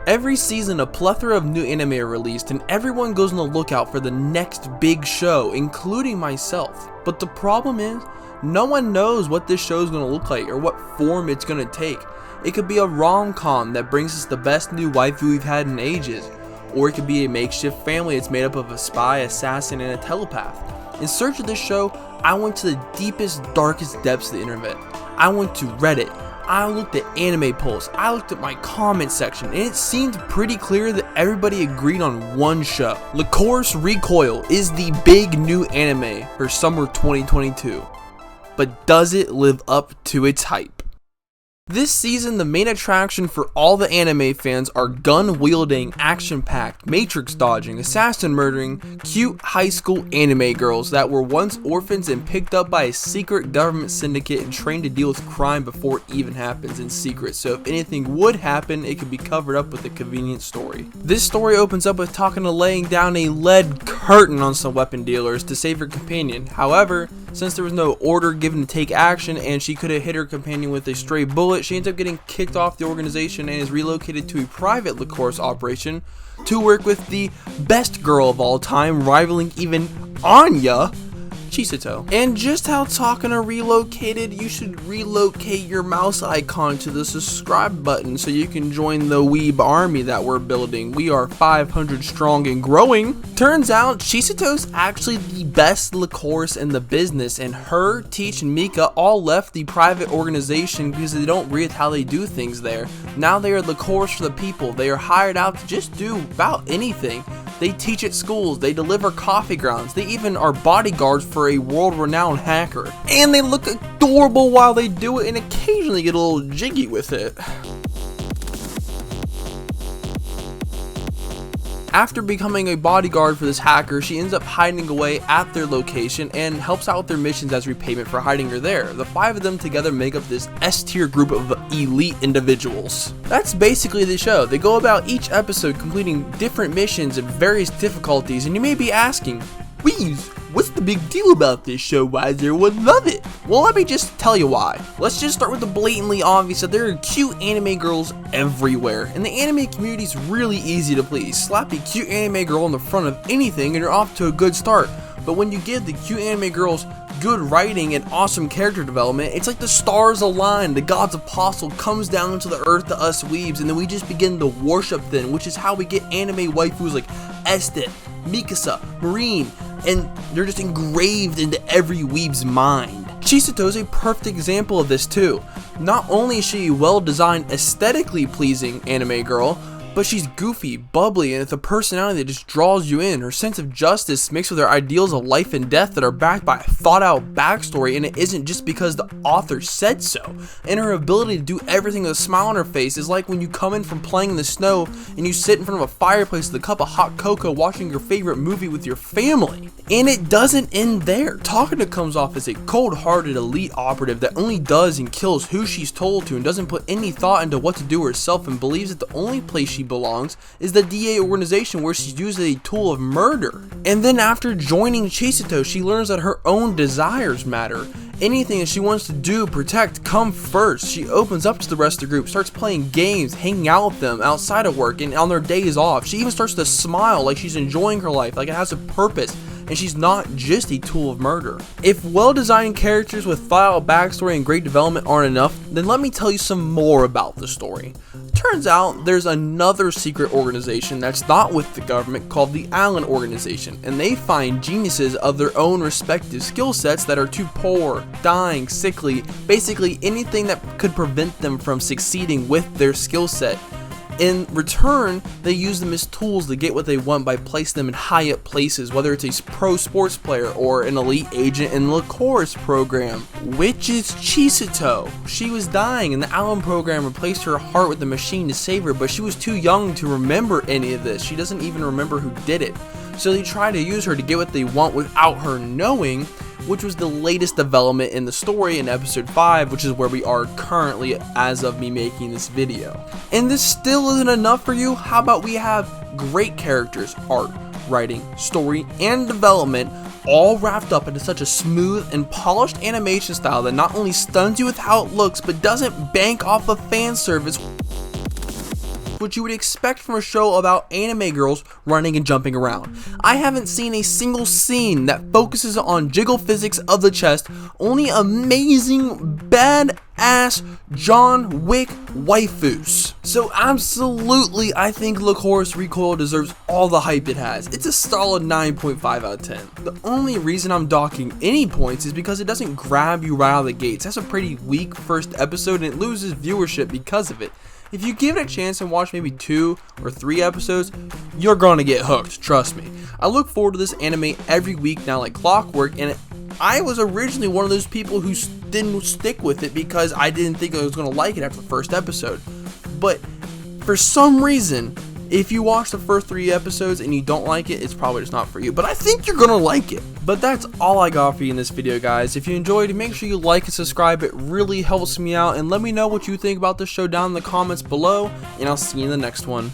Every season a plethora of new anime are released and everyone goes on the lookout for the next big show, including myself. But the problem is, no one knows what this show is going to look like or what form it's going to take. It could be a rom-com that brings us the best new waifu we've had in ages, or it could be a makeshift family that's made up of a spy, assassin, and a telepath. In search of this show, I went to the deepest, darkest depths of the internet. I went to Reddit. I looked at anime polls, I looked at my comment section, and it seemed pretty clear that everybody agreed on one show. Lycoris Recoil is the big new anime for summer 2022. But does it live up to its hype? This season, the main attraction for all the anime fans are gun-wielding, action-packed, matrix-dodging, assassin-murdering, cute high school anime girls that were once orphans and picked up by a secret government syndicate and trained to deal with crime before it even happens in secret, so if anything would happen, it could be covered up with a convenient story. This story opens up with Takano laying down a lead curtain on some weapon dealers to save her companion. However, since there was no order given to take action and she could have hit her companion with a stray bullet, she ends up getting kicked off the organization and is relocated to a private Lycoris operation to work with the best girl of all time, rivaling even Anya, Chisato. And just how Takano relocated, you should relocate your mouse icon to the subscribe button so you can join the Wiibz army that we're building. We are 500 strong and growing. Turns out Chisato's actually the best Lycoris in the business, and her, Teach, and Mika all left the private organization because they don't read how they do things there. Now they are Lycoris for the people. They are hired out to just do about anything. They teach at schools, they deliver coffee grounds, they even are bodyguards for a world-renowned hacker. And they look adorable while they do it and occasionally get a little jiggy with it. After becoming a bodyguard for this hacker, she ends up hiding away at their location and helps out with their missions as repayment for hiding her there. The 5 of them together make up this S-tier group of elite individuals. That's basically the show. They go about each episode completing different missions and various difficulties, and you may be asking, Wiibz, what's the big deal about this show? Why does everyone love it? Well, let me just tell you why. Let's just start with the blatantly obvious that there are cute anime girls everywhere, and the anime community is really easy to please. Slap a cute anime girl in the front of anything and you're off to a good start. But when you give the cute anime girls good writing and awesome character development, it's like the stars align, the god's apostle comes down to the earth to us Wiibz, and then we just begin to worship them, which is how we get anime waifus like Estet, Mikasa, Marine, and they're just engraved into every Wiib's mind. Chisato is a perfect example of this too. Not only is she a well-designed, aesthetically pleasing anime girl, but she's goofy, bubbly, and with a personality that just draws you in. Her sense of justice mixed with her ideals of life and death that are backed by a thought-out backstory, and it isn't just because the author said so. And her ability to do everything with a smile on her face is like when you come in from playing in the snow and you sit in front of a fireplace with a cup of hot cocoa watching your favorite movie with your family. And it doesn't end there. Takano comes off as a cold-hearted elite operative that only does and kills who she's told to and doesn't put any thought into what to do herself, and believes that the only place she belongs is the DA organization where she's used as a tool of murder. And then after joining Chisato, she learns that her own desires matter. Anything that she wants to do, protect, come first. She opens up to the rest of the group, starts playing games, hanging out with them outside of work and on their days off. She even starts to smile like she's enjoying her life, like it has a purpose, and she's not just a tool of murder. If well-designed characters with thought-out backstory and great development aren't enough, then let me tell you some more about the story. Turns out there's another secret organization that's not with the government called the Allen Organization, and they find geniuses of their own respective skill sets that are too poor, dying, sickly, basically anything that could prevent them from succeeding with their skill set. In return, they use them as tools to get what they want by placing them in high up places, whether it's a pro sports player or an elite agent in the Lycoris program, which is Chisato. She was dying and the Allen program replaced her heart with a machine to save her, but she was too young to remember any of this. She doesn't even remember who did it. So they try to use her to get what they want without her knowing, which was the latest development in the story in episode 5, which is where we are currently as of me making this video. And this still isn't enough for you? How about we have great characters, art, writing, story, and development all wrapped up into such a smooth and polished animation style that not only stuns you with how it looks, but doesn't bank off of fan service. what you would expect from a show about anime girls running and jumping around. I haven't seen a single scene that focuses on jiggle physics of the chest, only amazing badass John Wick waifus. So absolutely, I think Lycoris Recoil deserves all the hype it has. It's a solid 9.5 out of 10. The only reason I'm docking any points is because it doesn't grab you right out of the gates. That's a pretty weak first episode and it loses viewership because of it. If you give it a chance and watch maybe 2 or 3 episodes, you're gonna get hooked, trust me. I look forward to this anime every week now like clockwork, and I was originally one of those people who didn't stick with it because I didn't think I was gonna like it after the first episode. But for some reason, if you watch the first 3 episodes and you don't like it, it's probably just not for you. But I think you're gonna like it. But that's all I got for you in this video, guys. If you enjoyed, make sure you like and subscribe. It really helps me out. And let me know what you think about this show down in the comments below. And I'll see you in the next one.